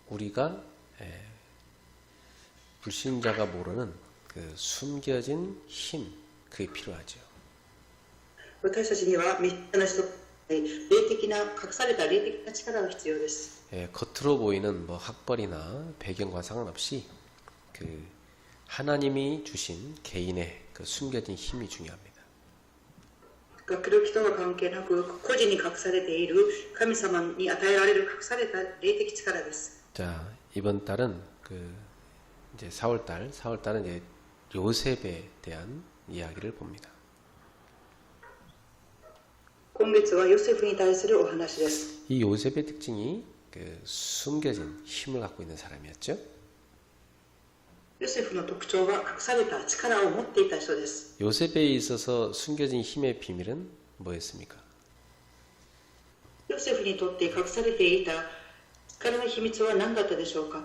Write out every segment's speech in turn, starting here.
우리가 불신자가 모르는 그 숨겨진 힘, 그게 필요하죠. 私たちには密な人、霊的な隠された霊的な力が必要です。 겉으로 보이는 뭐 학벌이나 배경과 상관없이 그 하나님이 주신 개인의 그 숨겨진 힘이 중요합니다. 学歴とは関係なく、個人に隠されている神様に与えられる隠された霊的力です。 자, 이번 달은 그 이제 4월달은 이제 요셉에 대한 이야기를 봅니다. 今月はヨセフに対するお話です。 이 요셉의 특징이 그 숨겨진 힘을 갖고 있는 사람이었죠. ヨセフの特徴は隠された力を持っていた人です。 요셉에 있어서 숨겨진 힘의 비밀은 뭐였습니까? ヨセフにとって隠されていた力の秘密は何だったでしょうか。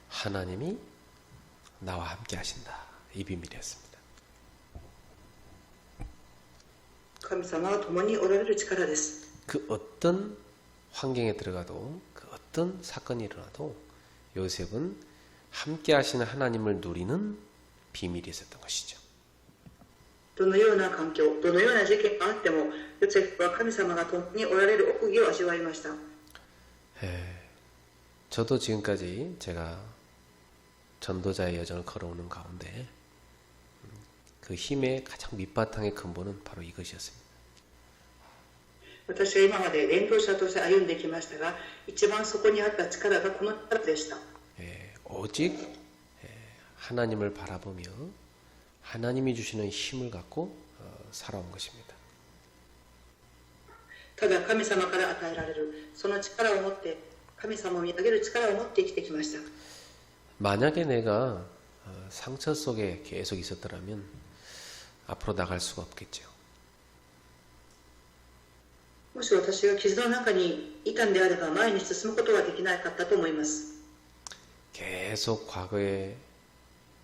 하나님이 나와 함께 하신다. 이 비밀이었습니다. 神様は共におられる力です。 그 어떤 환경에 들어가도 그 어떤 사건이 일어나도 요셉은 함께 하시는 하나님을 누리는 비밀이 있었던 것이죠. どのような環境、どのような事件があっても、ヨセフは神様が共におられる奥義を味わいました。 저도 지금까지 제가 전도자의 여정을 걸어오는 가운데 그 힘의 가장 밑바탕의 근본은 바로 이것이었습니다. 私は今まで伝道者として歩んできましたが、一番そこにあった力がこの力でした。 오직 하나님을 바라보며 하나님이 주시는 힘을 갖고 살아온 것입니다. ただ神様から与えられるその力を持って、神様を見上げる力を持って生きてきました。 만약에 내가 상처 속에 계속 있었더라면 앞으로 나갈 수가 없겠죠. もし私が傷の中にいたんであれば、前に進むことができなかったと思います。 계속 과거에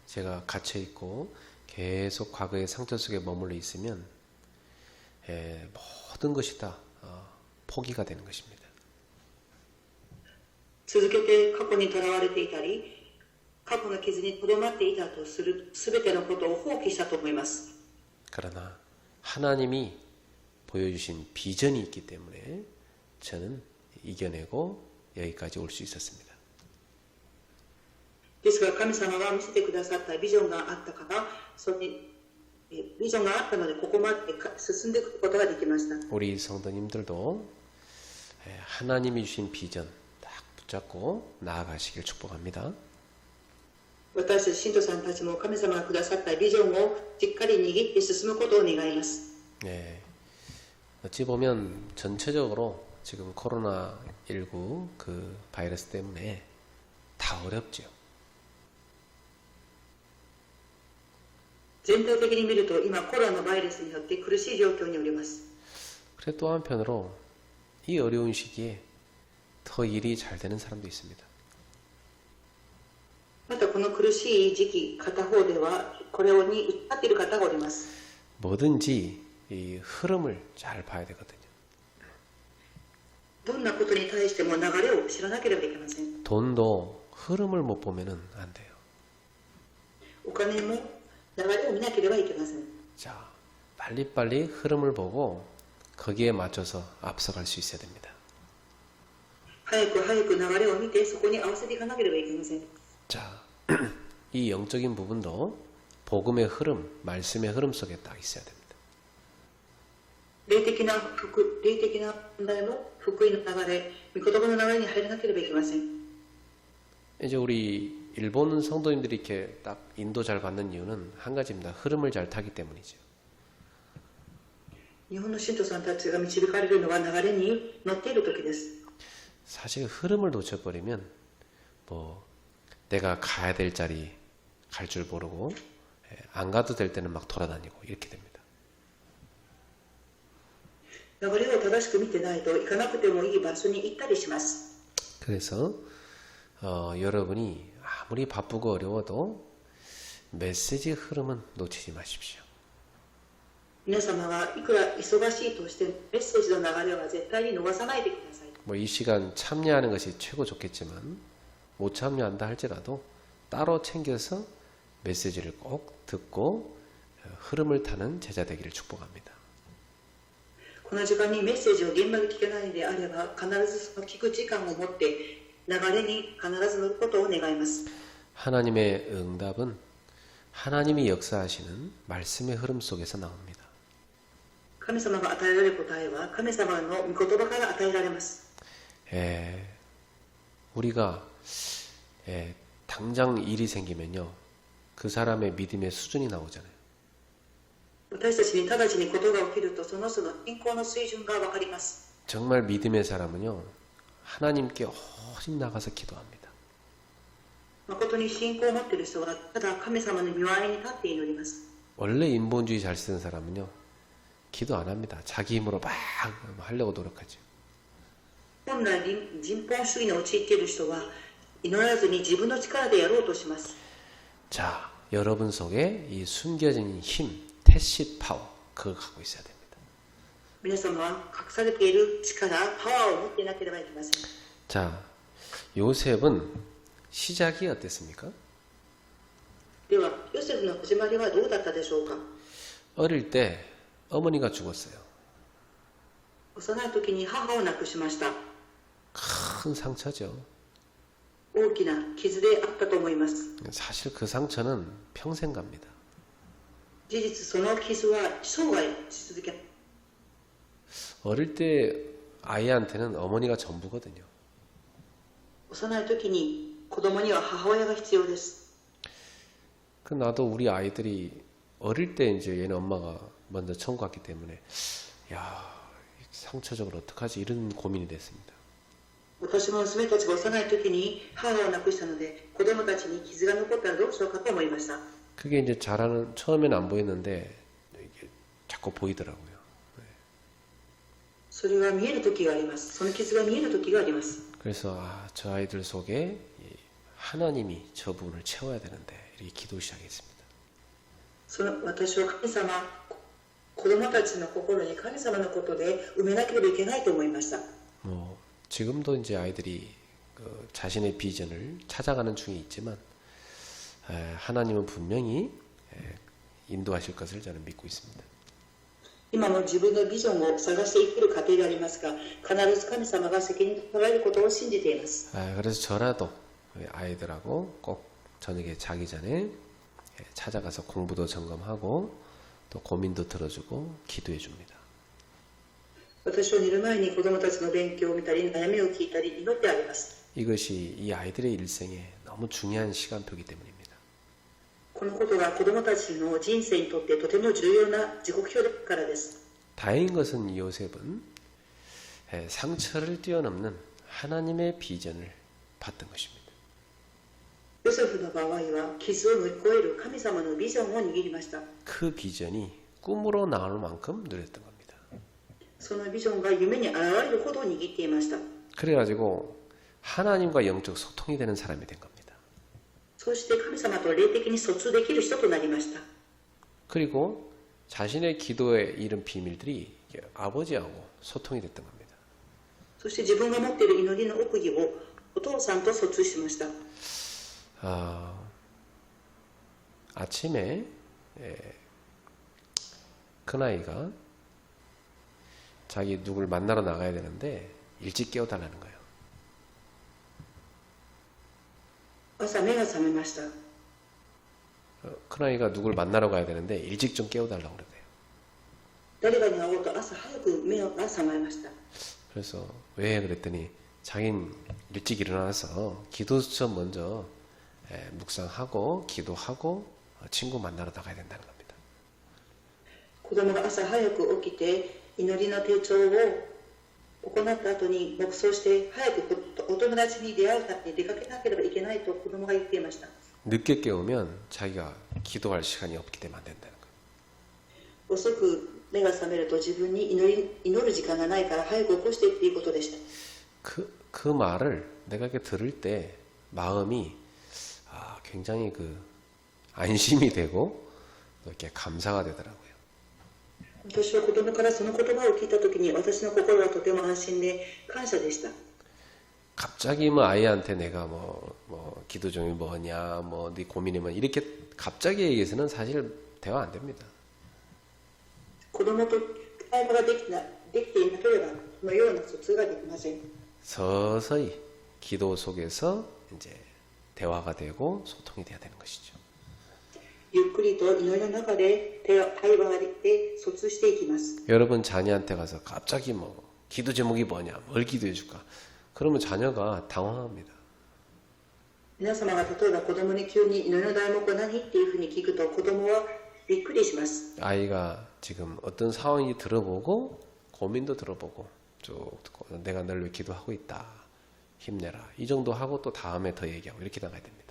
제가 갇혀 있고 계속 과거의 상처 속에 머물러 있으면 모든 것이 다 포기가 되는 것입니다. 続けて過去にとらわれていたり、過去の傷にとどまっていたとするすべてのことを放棄したと思います。 그러나 하나님이 보여주신 비전이 있기 때문에 저는 이겨내고 여기까지 올 수 있었습니다. ですが神様が見せてくださったビジョンがあったから、そのビジョンがあったのでここまで進んでいくことができました。 우리 성도님들도 하나님이 주신 비전 딱 붙잡고 나아가시길 축복합니다. 私たち信徒さんたちも神様がくださったビジョンをしっかり握って進むことを願います。 어찌 보면 전체적으로 지금 코로나19 그 바이러스 때문에 다 어렵죠. 全体的に見ると今コロナバイルスによって苦しい状況におります。 그래 또 한편으로 이 어려운 시기에 더 일이 잘 되는 사람도 있습니다. またこの苦しい時期片方ではこれに打ち勝っている方がおります。 뭐든지 이 흐름을 잘 봐야 되거든요. どんなことに対しても流れを知らなければいけません。 돈도 흐름을 못 보면은 안 돼요. お金も流れを見なければいけません。 자, 빨리빨리 흐름을 보고 거기에 맞춰서 앞서갈 수 있어야 됩니다. 早く早く流れを見てそこに合わせていかなければいけません。 자, 이 영적인 부분도 복음의 흐름, 말씀의 흐름 속에 딱 있어야 됩니다. 霊的な問題の福音の流れ、御言葉の流れに入らなければいけません。 이제 우리 일본 성도님들이 이렇게 딱 인도 잘 받는 이유는 한 가지입니다. 흐름을 잘 타기 때문이죠. 日本の信徒さんたちが導かれるのは流れに乗っている時です。 사실 흐름을 놓쳐버리면 뭐 내가 가야 될 자리 갈 줄 모르고 안 가도 될 때는 막 돌아다니고 이렇게 됩니다. 流れを正しく見てないと行かなくてもいい場所に行ったりします。 그래서 여러분이 아무리 바쁘고 어려워도 메시지 흐름은 놓치지 마십시오. 皆様がいくら忙しいとしてメッセージの流れは絶対に逃さないでください。뭐 이 시간 참여하는 것이 최고 좋겠지만 못 참여한다 할지라도 따로 챙겨서 메시지를 꼭 듣고 흐름을 타는 제자 되기를 축복합니다. この時間にメッセージを現場で聞けないのであれば、必ずその聞く時間を持って流れに必ず乗ることを願います。 하나님의 응답은 하나님이 역사하시는 말씀의 흐름 속에서 나옵니다. 神様が与えられる答えは神様の御言葉から与えられます。 우리가 당장 일이 생기면요, 그 사람의 믿음의 수준이 나오잖아요. 私たちに直ちにことが起きると、その人の信仰の水準が分かります。 정말 믿음의 사람은요, 하나님께 오직 나가서 기도합니다. 誠に信仰を持っている人はただ神様の御前に立って祈ります。 원래 인본주의 잘 쓰는 사람은요, 기도 안 합니다. 자기 힘으로 막 하려고 노력하죠. 本来人本主義に陥っている人は祈らずに自分の力でやろうとします。 자, 여러분 속에 이 숨겨진 힘, 태시 파워, 그걸 갖고 있어야 됩니다. 皆様は隠されている力、パワーを持っていなければいけません。 자, 요셉은 시작이 어땠습니까? では、ヨセフの始まりはどうだったでしょうか。 어릴 때 어머니가 죽었어요. 幼い時に母を亡くしました。 큰 상처죠. 大きな傷であったと思います。 사실 그 상처는 평생 갑니다. 事実、その傷は生涯し続け、 어릴 때 아이한테는 어머니가 전부거든요. 幼い時に子供には母親が必要です。 나도 우리 아이들이 어릴 때 이제 얘네 엄마가 먼저 천국 갔기 때문에 야, 상처적으로 어떡하지 이런 고민이 됐습니다. 私も娘たちが幼い時に母を亡くしたので、子供たちに傷が残ったらどうしようかと思いました。 그게 이제 잘하는 처음에는 안 보였는데 이게 자꾸 보이더라고요. それが見える時があります。その傷が見える時があります。 그래서 저 아이들 속에 하나님이 저 부분을 채워야 되는데 이렇게 기도 시작했습니다. その私は神様、子供たちの心に神様のことで埋めなければいけないと思いました。 뭐 지금도 이제 아이들이 자신의 비전을 찾아가는 중에 있지만 하나님은 분명히 인도하실 것을 저는 믿고 있습니다. 今も自分のビジョンを探して生きる過程でありますが、必ず神様が責任を取られることを信じています。 그래서 저라도 아이들하고 꼭 저녁에 자기 전에 찾아가서 공부도 점검하고 또 고민도 들어주고 기도해 줍니다. 私は寝る前に子供たちの勉強を見たり、悩みを聞いたり、祈ってあります。 이것이 이 아이들의 일생에 너무 중요한 시간표이기 때문입니다. このことが子供たちの人生にとってとても重要な時刻表だからです。 다행인 것은 이 요셉은 상처를 뛰어넘는 하나님의 비전을 봤던 것입니다. ヨセフの場合は傷を乗り越える神様のビジョンを握りました。 그 비전이 꿈으로 나올 만큼 누렸던 겁니다. そのビジョンが夢に現れるほど握っていました。 그래가지고 하나님과 영적 소통이 되는 사람이 된 겁니다. そして神様と霊的に疎通できる人となりました。 그리고 자신의 기도에 이른 비밀들이 아버지하고 소통이 됐던 겁니다. そして自分が持っている祈りの奥義をお父さんと疎通しました。 아침에 큰아이가 자기 누굴 만나러 나가야 되는데 일찍 깨워달라는 거예요. 朝目が覚めました。 큰아이가 누굴 만나러 가야 되는데 일찍 좀 깨워달라고 그러대요. 誰かに会おうと朝早く目が覚めました。 그래서 왜 그랬더니 자긴 일찍 일어나서 기도 좀 먼저 묵상하고 기도하고 친구 만나러 나가야 된다는 겁니다. 子供が朝早く起きて祈りの手帳を行った後に黙想して早くお友達に出会うために出かけなければいけないと子供が言っていました。 늦게 깨우면 자기가 기도할 시간이 없기 때문에 안 된다는 거예요. 遅く目が覚めると自分に祈る時間がないから早く起こしてっていうことでした。 그 말을 내가 이렇게 들을 때 마음이 굉장히 안심이 되고 또 이렇게 감사가 되더라고요. 私は子供からその言葉を聞いたときに私の心はとても安心で感謝でした。 갑자기 뭐 아이한테 내가 뭐 기도 종이 뭐냐, 뭐 네 고민이 뭐 이렇게 갑자기 얘기해서는 사실 대화 안 됩니다. 子供と会話ができていなければ、そのような疎通ができません。 서서히 기도 속에서 이제 대화가 되고 소통이 돼야 되는 것이죠. ゆっくりと祈りの中で会話ができて疎通していきます。 여러분 자녀한테 가서 갑자기 뭐 기도 제목이 뭐냐, 뭘 기도해 줄까? 그러면 자녀가 당황합니다. 皆様が例えば子供に急に祈りの題目は何っていうふうに聞くと子供はびっくりします。 아이가 지금 어떤 상황이 들어보고 고민도 들어보고 쭉 듣고 내가 널 위해 기도하고 있다. 힘내라. 이 정도 하고 또 다음에 더 얘기하고 이렇게 나가야 됩니다.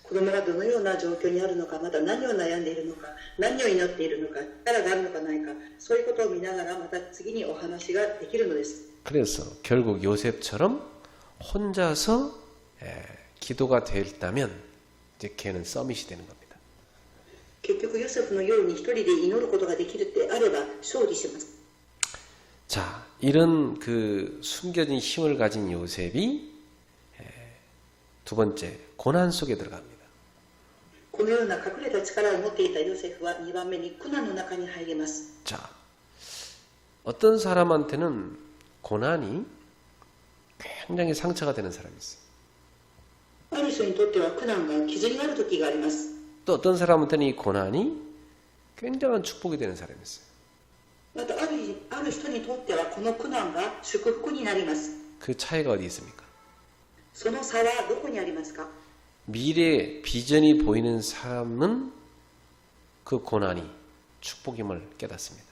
子供がどのような状況にあるのか、また何を悩んでいるのか、何を祈っているのか、力があるのかないか、そういうことを見ながらまた次にお話ができるのです。 그래서 결국 요셉처럼 혼자서 기도가 됐다면 이제 걔는 서밋이 되는 겁니다. 結局ヨセフのように一人で祈ることができるってあれば勝利します。 자, 이런 그 숨겨진 힘을 가진 요셉이 두 번째 고난 속에 들어갑니다. このような隠れた力を持っていたヨセフは2番目に苦難の中に入ります。 자, 어떤 사람한테는 고난이 굉장히 상처가 되는 사람이 있어요. ある人にとっては苦難が傷になる時があります。 또 어떤 사람한테는 이 고난이 굉장한 축복이 되는 사람이 있어요. またある人にとってはこの苦難が祝福になります。 그 차이가 어디 있습니까? その差はどこにありますか？ 미래 비전이 보이는 사람은 그 고난이 축복임을 깨닫습니다.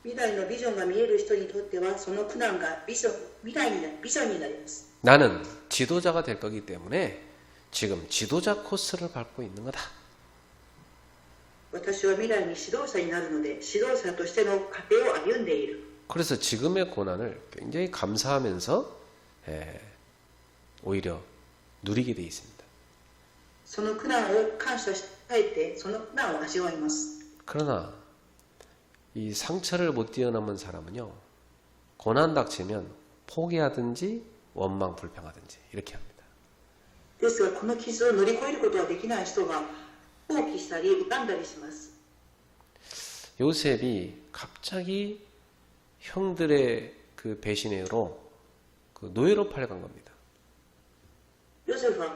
未来のビジョンが見える人にとってはその苦難が未来のビジョンになります。 나는 지도자가 될 거기 때문에 지금 지도자 코스를 밟고 있는 거다. 私は未来に指導者になるので指導者としての過程を歩んでいる。 그래서 지금의 고난을 굉장히 감사하면서 오히려 누리게 돼 있습니다. その苦難を感謝してその苦難を味わいます。 그러나 이 상처를 못 뛰어넘은 사람은요, 고난 닥치면 포기하든지 원망 불평하든지 이렇게 합니다. ですがこの傷を乗り越えることはできない人が放棄したり恨んだりします。 요셉이 갑자기 형들의 그 배신으로 그 노예로 팔려간 겁니다. ヨセフは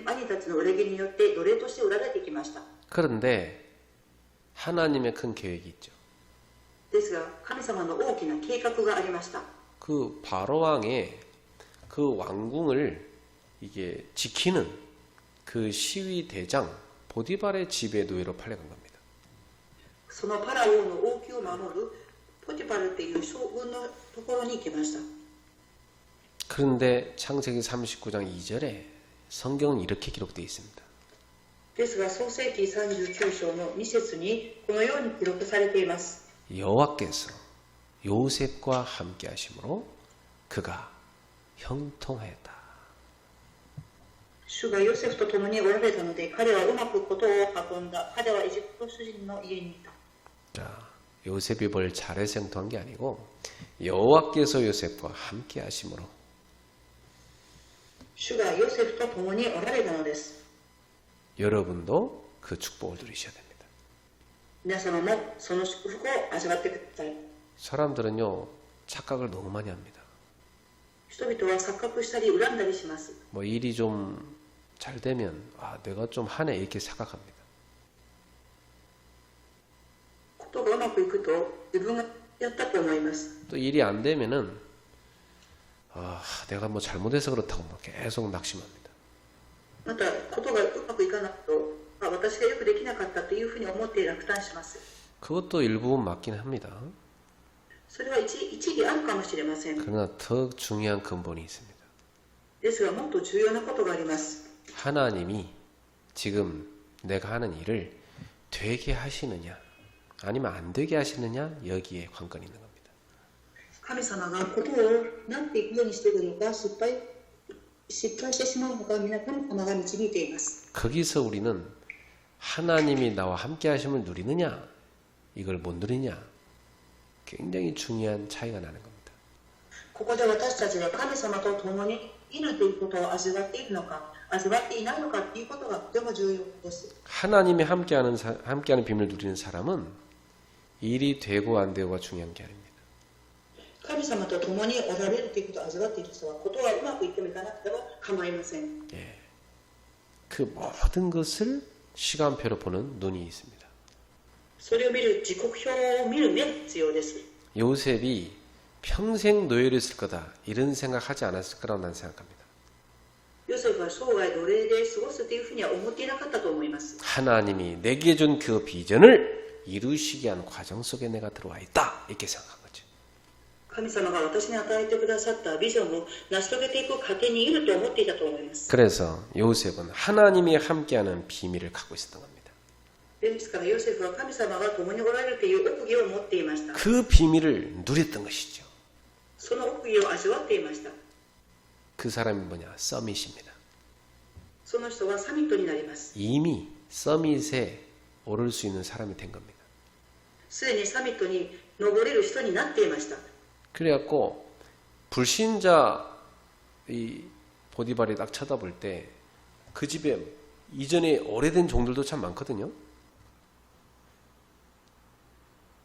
兄たちの裏切りによって奴隷として売られてきました。 그런데 하나님의 큰 계획이 있죠. ですが神様の大きな計画がありました。 그 바로 왕의 그 왕궁을 이게 지키는 그 시위 대장 보디발의 집에 노예로 팔려간 겁니다. そのパラオの王宮を守るポティパルっていう将軍のところに行きました。 그런데 창세기 39장 2절에 성경은 이렇게 기록되어 있습니다. ですが創世記39章の2節にこのように記録されています。 여호와께서 요셉과 함께 하심으로 그가 형통하였다. 主がヨセフと共におられたので彼はうまくことを運んだ。彼はエジプト主人の家にいた。 자, 요셉이 뭘 잘해서 형통한 게 아니고 여호와께서 요셉과 함께 하심으로 主がヨセフと共におられたのです。 여러분도 그 축복을 누리셔야 됩니다. 皆様もその祝福を味わってください。 사람들은요, 착각을 너무 많이 합니다. 人々は錯覚したり恨んだりします。 뭐 일이 좀 잘 되면 내가 좀 하네 이렇게 생각합니다. ことがうまくいくと自分がやったと思います。 또 일이 안 되면은 내가 뭐 잘못해서 그렇다고 막 계속 낙심합니다. またことがうまくいかないと私がよくできなかったというふうに思って落胆します。 그것도 일부분 맞긴 합니다. それは一理あるかもしれません。 그러나 더 중요한 근본이 있습니다. ですがもっと重要なことがあります。 하나님이 지금 내가 하는 일을 되게 하시느냐 아니면 안 되게 하시느냐 여기에 관건이 있는 겁니다. 神様がことを何ていくようにしているのか失敗してしまうのか皆神様が導いています。 거기서 우리는 하나님이 나와 함께 하심을 누리느냐 이걸 못 누리냐 굉장히 중요한 차이가 나는 겁니다. ここで私たちが神様と共にいるということを味わっているのか、味わっていないのかということがとても重要です。 하나님이 함께하는 비밀을 누리는 사람은 일이 되고 안 되고가 중요한 게 아닙니다. 神様と共におられるということを味わっている人は、ことがうまくいってもいかなくても構いません。 그 모든 것을 시간표로 보는 눈이 있습니다. それを見る時刻表を見る目が必要です。 요셉이 평생 노예로 있을 거다 이런 생각하지 않았을 거라고 난 생각합니다. ヨセフは生涯奴隷で過ごすというふうには思っていなかったと思います。 하나님이 내게 준 그 비전을 이루시게 한 과정 속에 내가 들어와 있다 이렇게 생각한 거죠. 神様が私に与えてくださったビジョンを成し遂げていく過程にいると思っていたと思います。 그래서 요셉은 하나님이 함께하는 비밀을 갖고 있었던 겁니다. ですからヨセフは神様が共におられるという奥義を持っていました。 그 비밀을 누렸던 것이죠. その奥義を味わっていました。 그 사람이 뭐냐? 서밋입니다. その人はサミットになります。 이미 서밋에 오를 수 있는 사람이 된 겁니다. すでにサミットに登れる人になっていました。 그래갖고 불신자 이 보디발이 딱 쳐다볼 때 그 집에 이전에 오래된 종들도 참 많거든요.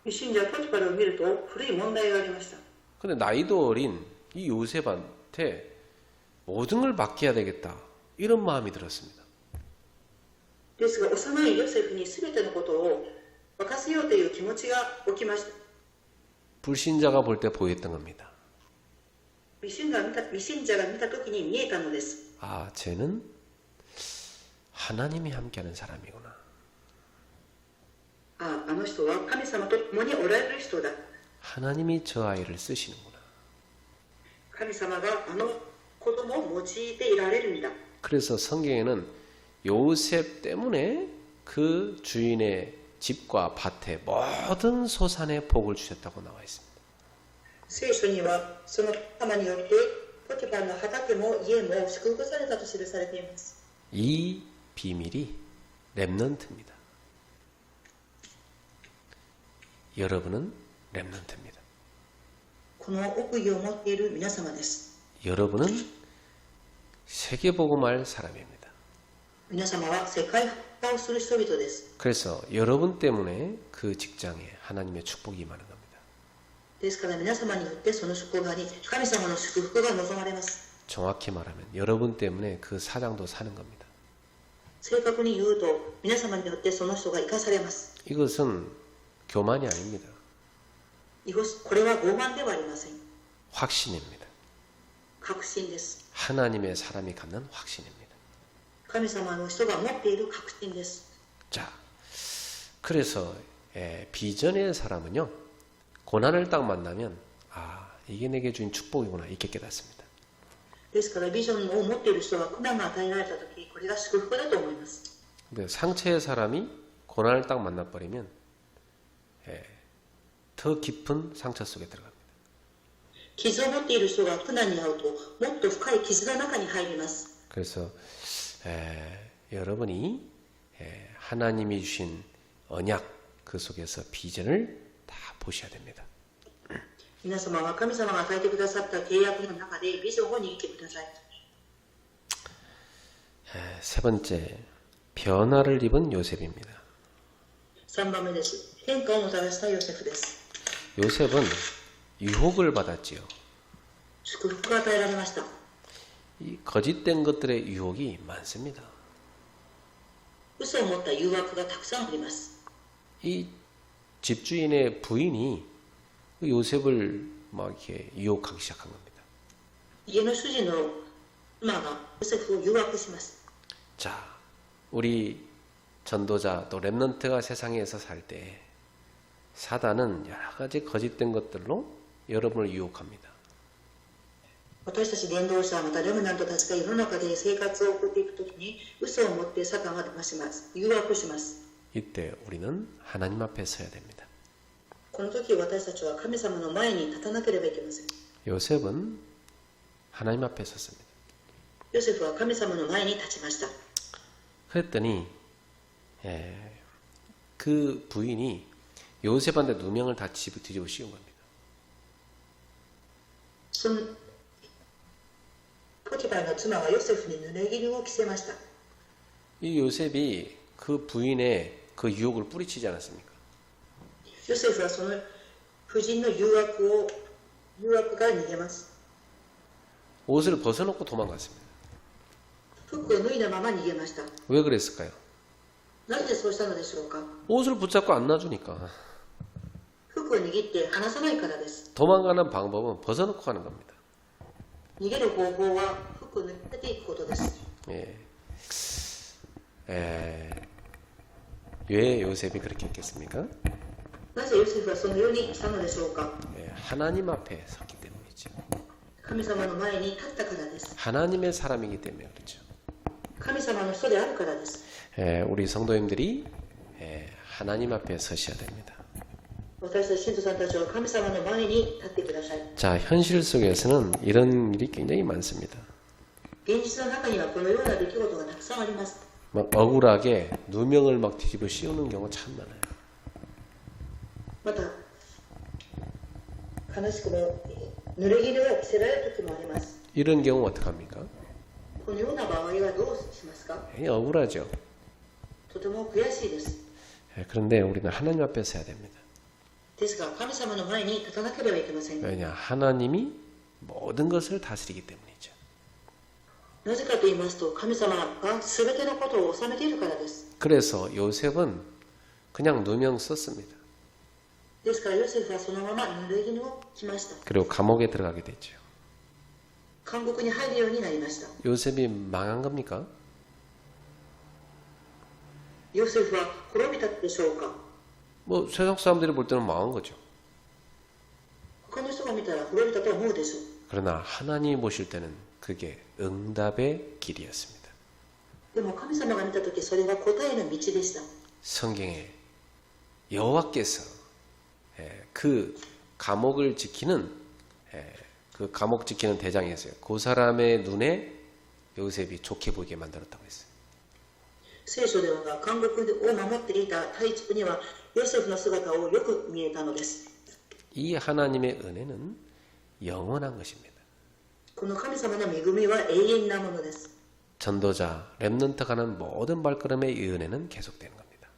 信者ポティパルを見ると古い問題がありました。 근데 나이도 어린 이 요셉한테 모든 걸 맡겨야 되겠다 이런 마음이 들었습니다. ですが幼いヨセフに全てのことを任せようという気持ちが起きました。 불신자가 볼 때 보였던 겁니다. 未信者が見た時に見えたのです。 아, 쟤는 하나님이 함께하는 사람이구나. あの人は神様と共におられる人だ。 하나님이 저 아이를 쓰시는구나. 神様があの子供を用いていられるんだ。 그래서 성경에는 요셉 때문에 그 주인의 집과 밭에 모든 소산의 복을 주셨다고 나와 있습니다. 聖書にはその神様によってポティパルの畑も家も祝福されたと記されています。 이 비밀이 렘넌트입니다. 여러분은 렘넌트입니다. この奥義を持っている皆様です。 여러분은 세계복음할 사람입니다. 皆様は世界化をする人々です。 그래서 여러분 때문에 그 직장에 하나님의 축복이 임하는 겁니다. ですから皆様によってその職場に神様の祝福が望まれます。 정확히 말하면 여러분 때문에 그 사장도 사는 겁니다. 正確に言うと皆様によってその人が生かされます。 이것은 교만이 아닙니다. これは傲慢ではありません。 확신입니다. 確信です。 하나님의 사람이 갖는 확신입니다. 神様の人が持っている確信です。 자, 그래서 비전의 사람은요, 고난을 딱 만나면 아, 이게 내게 주인 축복이구나 이렇게 깨닫습니다. ですからビジョンを持っている人は苦難が与えられた時、これが祝福だと思います。 근데 상처의 사람이 고난을 딱 만나버리면 더 깊은 상처 속에 들어갑니다. 傷を持っている人が苦難に遭うともっと深い傷の中に入ります。 그래서 여러분이 하나님이 주신 언약 그 속에서 비전을 다 보셔야 됩니다. 皆様は神様が与えてくださった契約の中でビジョンを握ってください。 세 번째, 변화를 입은 요셉입니다. 3番目です。変化をもたらしたヨセフです。 요셉은 유혹을 받았지요. 祝福が与えられました。 이 거짓된 것들의 유혹이 많습니다. 嘘を持った誘惑がたくさんあります。 이 집주인의 부인이 요셉을 막 이렇게 유혹하기 시작한 겁니다. 家の主人の妻がヨセフを誘惑します。 자, 우리 전도자 또 렘넌트가 세상에서 살 때 사단은 여러 가지 거짓된 것들로 여러분을 유혹합니다. 私たち伝道者またレムナントたちが世の中で生活を送っていくときに嘘を持ってサタンが出します。誘惑します。 이때 우리는 하나님 앞에 서야 됩니다. この時私たちは神様の前に立たなければいけません。 요셉은 하나님 앞에 섰습니다. ヨセフは神様の前に立ちました。 그랬더니 그 부인이 요셉한테 누명을 다 뒤집어 씌운 겁니다. そのポティファの妻はヨセフに濡れ衣を着せました。 이 요셉이 그 부인의 그 유혹을 뿌리치지 않았습니까? ヨセフはその夫人の誘惑から逃げます。 옷을 벗어놓고 도망갔습니다. 服を脱いだまま逃げました。 왜 그랬을까요? なぜそうしたのでしょうか。 옷을 붙잡고 안 놔주니까. 服を握って離さないからです。 도망가는 방법은 벗어놓고 가는 겁니다. 逃げる方法は服を脱げていくことです。 예. 왜 요셉이 그렇게 했겠습니까? なぜヨセフはそのようにしたのでしょうか。 예, 하나님 앞에 섰기 때문이죠. 神様の前に立ったからです。 하나님의 사람이기 때문에 그렇죠. 神様の人であるからです。 우리 성도님들이 하나님 앞에 서셔야 됩니다. 私たち信徒さんたちは神様の前に立ってください。 자, 현실 속에서는 이런 일이 굉장히 많습니다. 現実の中にはこのような出来事がたくさんあります。 막 억울하게 누명을 막 뒤집어 씌우는 경우가 참 많아요. また悲しくも濡れ衣を着せられる時もあります。 이런 경우 어떡합니까? このような場合はどうしますか。 억울하죠. とても悔しいです。 그런데 우리는 하나님 앞에 서야 됩니다. ですが神様の前に立たなければいけません。 왜냐? 하나님이 모든 것을 다스리기 때문이죠. なぜかと言いますと神様が全てのことを治めているからです。 그래서 요셉은 그냥 누명 썼습니다. ですからヨセフはそのまま濡れ衣を着ました。 그리고 감옥에 들어가게 됐죠. 監獄に入るようになりました。 요셉이 망한 겁니까? ヨセフは滅びたでしょうか。 뭐 세상 사람들이 볼 때는 망한 거죠. 他の人が見たら滅びたと思うでしょう。 그러나 하나님이 보실 때는 그게 응답의 길이었습니다. でも神様が見たときそれは答えの道でした。 성경에 여호와께서 그 감옥을 지키는 그 감옥 지키는 대장이었어요. 그 사람의 눈에 요셉이 좋게 보이게 만들었다고 했어요. 聖書では監獄を守っていた隊長にはヨセフの姿をよく見えたのです。 이 하나님의 은혜는 영원한 것입니다. この神様の恵みは永遠なものです。 전도자, 렘넌트 가는 모든 발걸음의 이 은혜는 계속되는 겁니다.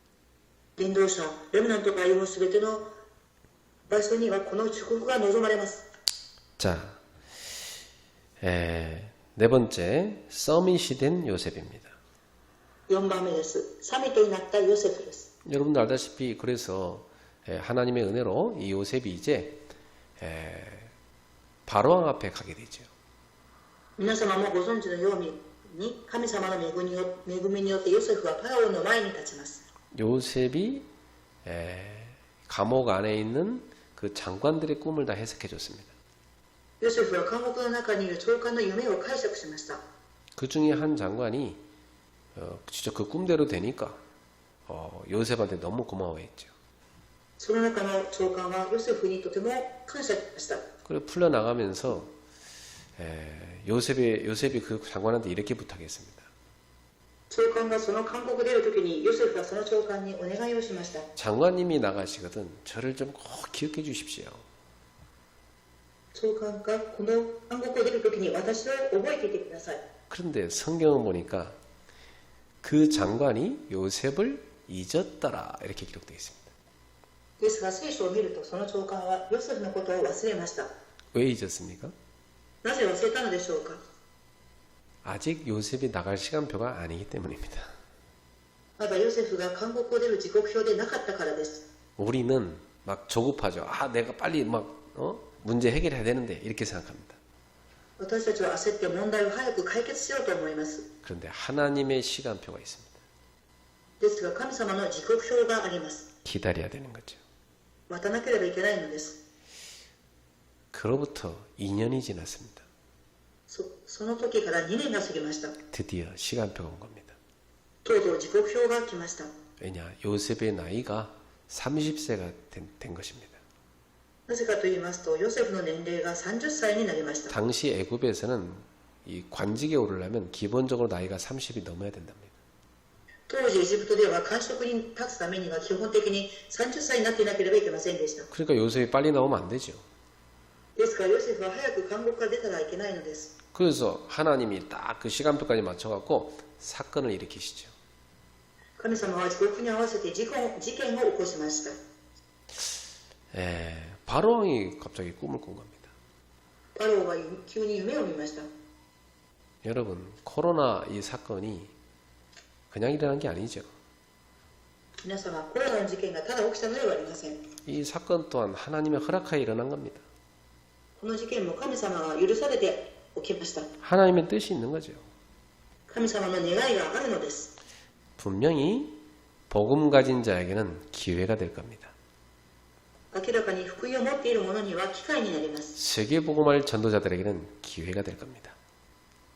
伝道者、レムナントが歩むすべての場所にはこの祝福が望まれます。 자, 네 번째, 서밋이 된 요셉입니다. 4番目です。サミットになったヨセフです。 여러분도 알다시피 그래서 하나님의 은혜로 이 요셉이 이제 바로왕 앞에 가게 되죠. 皆様もご存知のように神様の恵みによってヨセフはパラオの前に立ちます。 요셉이 감옥 안에 있는 그 장관들의 꿈을 다 해석해 줬습니다. ヨセフは監獄の中にいる長官の夢を解釈しました。 그 중에 한 장관이 진짜 그 꿈대로 되니까 요셉한테 너무 고마워했죠. その中の長官はヨセフにとても感謝しました。 그리고 풀려나가면서 요셉이 그 장관한테 이렇게 부탁했습니다. 長官がその監獄出るときにヨセフはその長官にお願いをしました。 장관님이 나가시거든 저를 좀 꼭 기억해 주십시오. 長官がこの監獄を出るときに私を覚えていてください。 그런데 성경을 보니까 그 장관이 요셉을 잊었더라 이렇게 기록되어 있습니다. ですが聖書を見るとその長官はヨセフのことを忘れました。 왜 잊었습니까? なぜ忘れたのでしょうか。 아직 요셉이 나갈 시간표가 아니기 때문입니다. まだヨセフが監獄を出る時刻表でなかったからです。 우리는 막 조급하죠. 내가 빨리 막 문제 해결해야 되는데 이렇게 생각합니다. 私たちは焦って問題を早く解決しようと思います。 그런데 하나님의 시간표가 있습니다. ですが神様の時刻表があります。 기다려야 되는 거죠. 待たなければいけないのです。 그로부터 2년이 지났습니다. その時から2年が過ぎました。 드디어 시간표가 온 겁니다. とうとう時刻表が来ました。 왜냐? 요셉의 나이가 30세가 된 것입니다. なぜかと言いますとヨセフの年齢が30歳になりました。 당시 애굽에서는 이 관직에 오르려면 기본적으로 나이가 30이 넘어야 된답니다. 当時エジプトでは官職に立つためには基本的に30歳になっていなければいけませんでした。 그러니까 요셉이 빨리 나오면 안 되죠. ですからヨセフは早く監獄から出たらいけないのです。 그래서 하나님이 딱 그 시간표까지 맞춰갖고 사건을 일으키시죠. 神様は時刻に合わせて事件を起こしました。 바로왕이 갑자기 꿈을 꾼 겁니다. パローは急に夢を見ました。 여러분, 코로나 이 사건이 그냥 일어난 게 아니죠. 皆様、コロナの事件がただ起きたのではありません。 이 사건 또한 하나님의 허락하에 일어난 겁니다. この事件も神様が許されて起きました。 하나님의 뜻이 있는 거죠. 神様の願いがあるのです。 분명히 복음 가진 자에게는 기회가 될 겁니다. 明らかに福音を持っている者には機会になります。 세계 복음할 전도자들에게는 기회가 될 겁니다.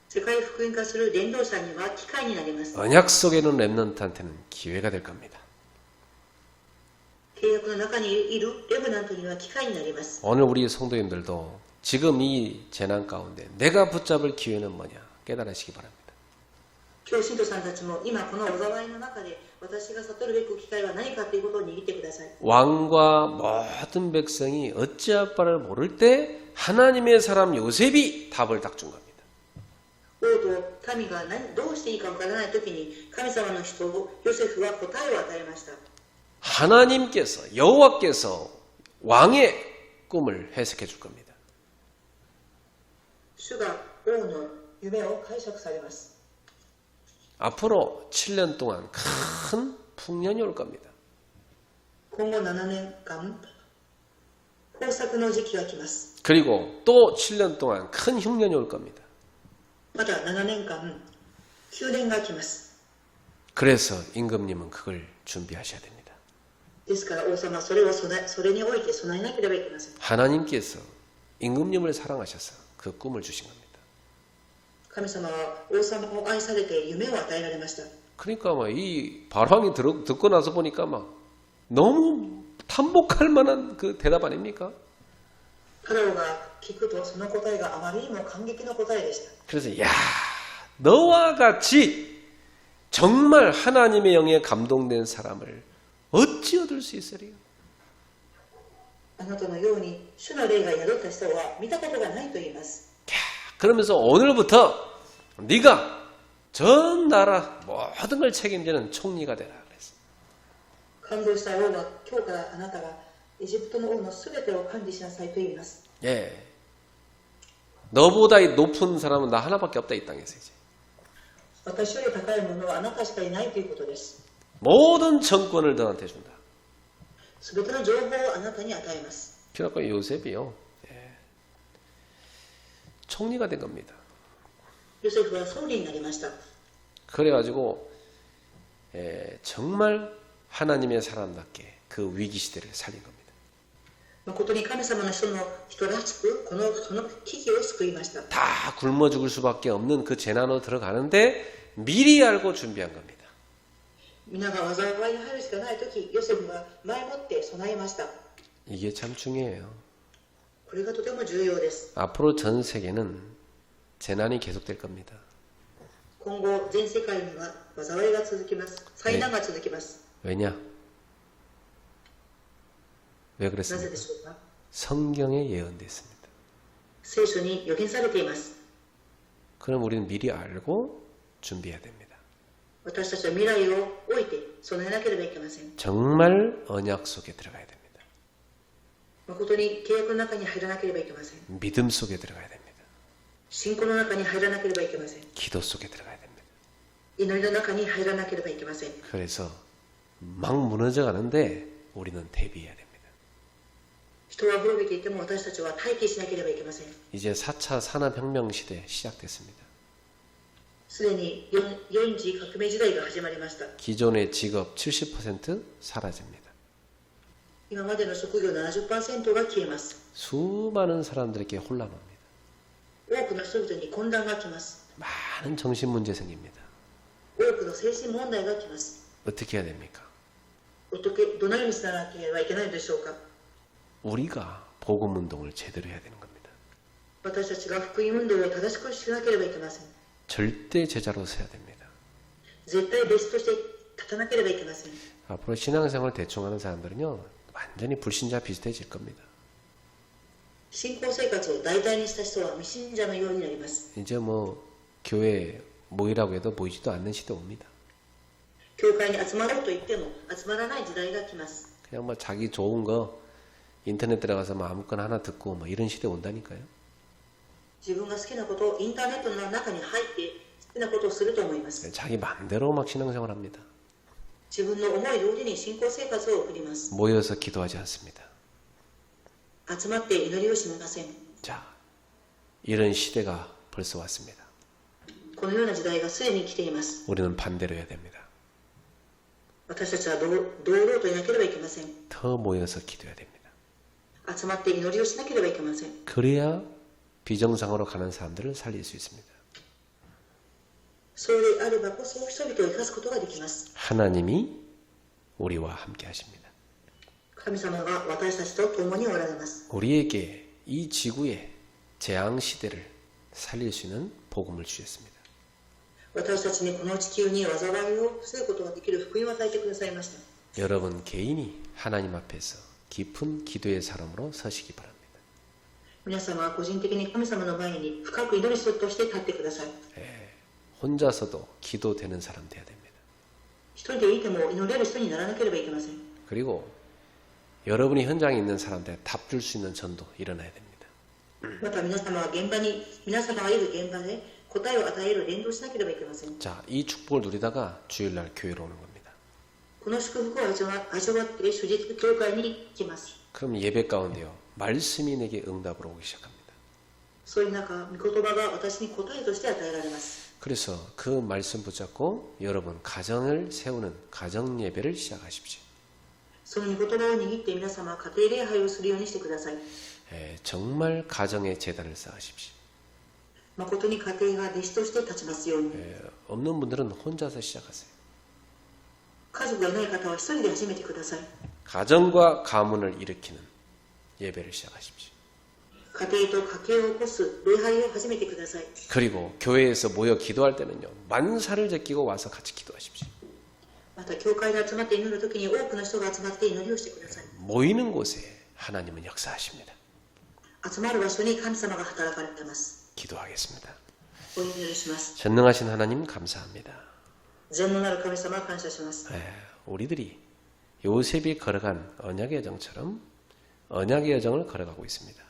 世界福音化する伝道者には機会になります。 언약 속에 있는 렘넌트한테는 기회가 될 겁니다. 契約の中にいるレブナントには機会になります。 오늘 우리 성도님들도 지금 이 재난 가운데 내가 붙잡을 기회는 뭐냐 깨달으시기 바랍니다. 今日信徒さんたちも今この災いの中で私が悟るべく機会は何かということを握ってください。 왕과 모든 백성이 어찌할 바를 모를 때 하나님의 사람 요셉이 답을 딱 준 겁니다. 王と民がどうしていいかわからないときに神様の人をヨセフは答えを与えました。 하나님께서 여호와께서 왕의 꿈을 해석해 줄 겁니다. 主が王の夢を解釈されます。 앞으로 7년 동안 큰 풍년이 올 겁니다. 今後7年間豊作の時期が来ます。 그리고 또 7년 동안 큰 흉년이 올 겁니다. また7年間宮殿が来ます。 그래서 임금님은 그걸 준비하셔야 됩니다. ですから王様はそれにおいて備えなければいけません。 하나님께서 임금님을 사랑하셔서 그 꿈을 주신 겁니다. 神様は王様を愛されて夢を与えられました。 그러니까 막 이 바로왕이 듣고 나서 보니까 막 너무 탐복할 만한 그 대답 아닙니까? パラオが聞くとその答えがあまりにも感激の答えでした。 그래서 야 너와 같이 정말 하나님의 영에 감동된 사람을 어찌 얻을 수 있으리요? あなたのように主の霊が宿った人は見たことがないと言います。 그러면서 오늘부터 네가 전 나라 모든 걸 책임지는 총리가 되라 그랬어. 感動した王は今日からあなたがエジプトの王のすべてを管理しなさいと言います。 예. 너보다 높은 사람은 나 하나밖에 없다 이 땅에서 이제. 私より高いものはあなたしかいないということです。 모든 정권을 너한테 준다. すべての情報をあなたに与えます。 그래갖고 요셉이요. 예. 총리가 된 겁니다. ヨセフは総理になりました。 그래가지고 정말 하나님의 사람답게 그 위기 시대를 살린 겁니다. 誠に神様の人らしくその危機を救いました。 다 굶어 죽을 수밖에 없는 그 재난으로 들어가는데 미리 알고 준비한 겁니다. 皆が災いに入るしかないとき、ヨセフは前もって備えました。 이게 참 중요해요. これがとても重要です。 앞으로 전 세계는 재난이 계속될 겁니다. 今後全世界には災いが続きます。災難が続きます。 왜냐? 왜 なぜ 그랬습니까? でしょうか。 성경에 예언되어 있습니다. 聖書に予言されています。 그럼 우리는 미리 알고 준비해야 됩니다. 私たちは未来を置いて備えなければいけません。 정말 언약 속에 들어가야 됩니다. 誠に契約の中に入らなければいけません。 믿음 속에 들어가야 됩니다. 信仰の中に入らなければいけません。 기도 속에 들어가야 됩니다. 祈りの中に入らなければいけません。 그래서 막 무너져 가는데 우리는 대비해야 됩니다. 人は滅びていても私たちは待機しなければいけません。 이제 4차 산업혁명 시대 시작됐습니다. すでに4次革命時代が始まりました。 기존의 직업 70% 사라집니다. 今までの職業 70% が消えます。 수많은 사람들에게 혼란 옵니다. 多くの人々に混乱が来ます。 많은 정신 문제 생깁니다. 多くの精神問題が来ます。 어떻게 해야 됩니까? どのようにしなければいけないでしょうか。 우리가 복음 운동을 제대로 해야 되는 겁니다. 私たちが福音運動を正しくしなければいけません。 절대 제자로 서야 됩니다. 絶対弟子として立たなければいけません。 앞으로 신앙생활 대충 하는 사람들은요 완전히 불신자 비슷해질 겁니다. 信仰生活を代替にした人は未信者のようになります。 이제 뭐 교회 모이라고 해도 모이지도 않는 시대 옵니다. 教会に集まろうと言っても集まらない時代が来ます。 그냥 뭐 자기 좋은 거 인터넷 들어가서 뭐 아무거나 하나 듣고 뭐 이런 시대 온다니까요. 自分が好きなことをインターネットの中に入って好きなことをすると思います。 자기 마음대로 막 신앙생활 합니다. 自分の思い通りに信仰生活を送ります。 모여서 기도하지 않습니다. 集まって祈りをしません。 자, 이런 시대가 벌써 왔습니다. このような時代がすでに来ています。 우리는 반대로 해야 됩니다. 私たちは堂々といなければいけません。 더 모여서 기도해야 됩니다. 集まって祈りをしなければいけません。 그래야 비정상으로 가는 사람들을 살릴 수 있습니다. それであればこそ人々を生かすことができます。 하나님이 우리와 함께 하십니다. 神様が私たちと共におられます。 우리에게 이 지구의 재앙 시대를 살릴 수 있는 복음을 주셨습니다. 私たちにこの地球に災いを防ぐことができる福音を与えてくださいました。 여러분 개인이 하나님 앞에서 깊은 기도의 사람으로 서시기 바랍니다. 皆様は個人的に神様の前に深く祈る人として立ってください。 혼자서도 기도되는 사람 돼야 됩니다. 一人でいても祈れる人にならなければいけません。 그리고 여러분이 현장에 있는 사람들에 답 줄 수 있는 전도 일어나야 됩니다. また皆様がいる現場で答えを与える伝道しなければいけません。 자, 이 축복을 누리다가 주일날 교회로 오는 겁니다. この祝福を味わって主日教会に来ます。 그럼 예배 가운데요, 말씀이 내게 응답으로 오기 시작합니다. そういう中、御言葉が私に答えとして与えられます。 그래서 그 말씀 붙잡고 여러분 가정을 세우는 가정 예배를 시작하십시오. その御言葉を握って皆様は家庭礼拝をするようにしてください。 정말 가정의 재단을 쌓으십시오. 誠に家庭が弟子として立ちますように。 없는 분들은 혼자서 시작하세요. 家族がいない方は一人で始めてください。 가정과 가문을 일으키는 예배를 시작하십시오. 家庭と家計を起こす礼拝を始めてください。 그리고 교회에서 모여 기도할 때는요, 만사를 제끼고 와서 같이 기도하십시오. また教会で集まって祈るときに多くの人が集まって祈りをしてください。 모이는 곳에 하나님은 역사하십니다. 集まる場所に神様が働かれています。 기도하겠습니다. お祈りします。 전능하신 하나님 감사합니다. 全能なる神様を感謝します。 우리들이 요셉이 걸어간 언약의 여정처럼 언약의 여정을 걸어가고 있습니다.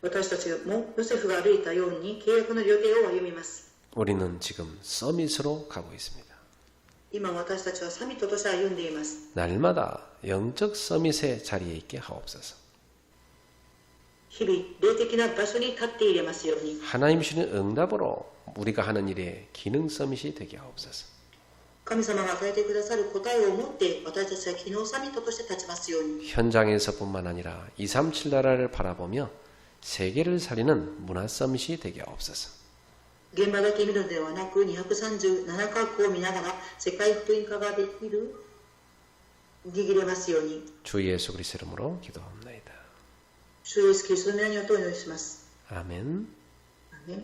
私たちもヨセフが歩いたように契約の旅程を歩みます。 우리는 지금 서밋으로 가고 있습니다. 今私たちはサミットとして歩んでいます。 날마다 영적 서밋의 자리에 있게 하옵소서. 日々霊的な場所に立っていれますように。 하나님 주시는 응답으로 우리가 하는 일에 기능 서밋이 되게 하옵소서. 神様が与えてくださる答えを持って私たちは機能サミットとして立ちますように。 현장에서뿐만 아니라 237 나라를 바라보며 세계를 살리는 문화 서밋이 되게 하옵소서. 現場だけ見るのではなく237カ国を見ながら世界福音化ができれますように。 주 예수 그리스도 이름으로 기도합니다. 主イエスキリストの皆によってお祈りします。 아멘. アーメン。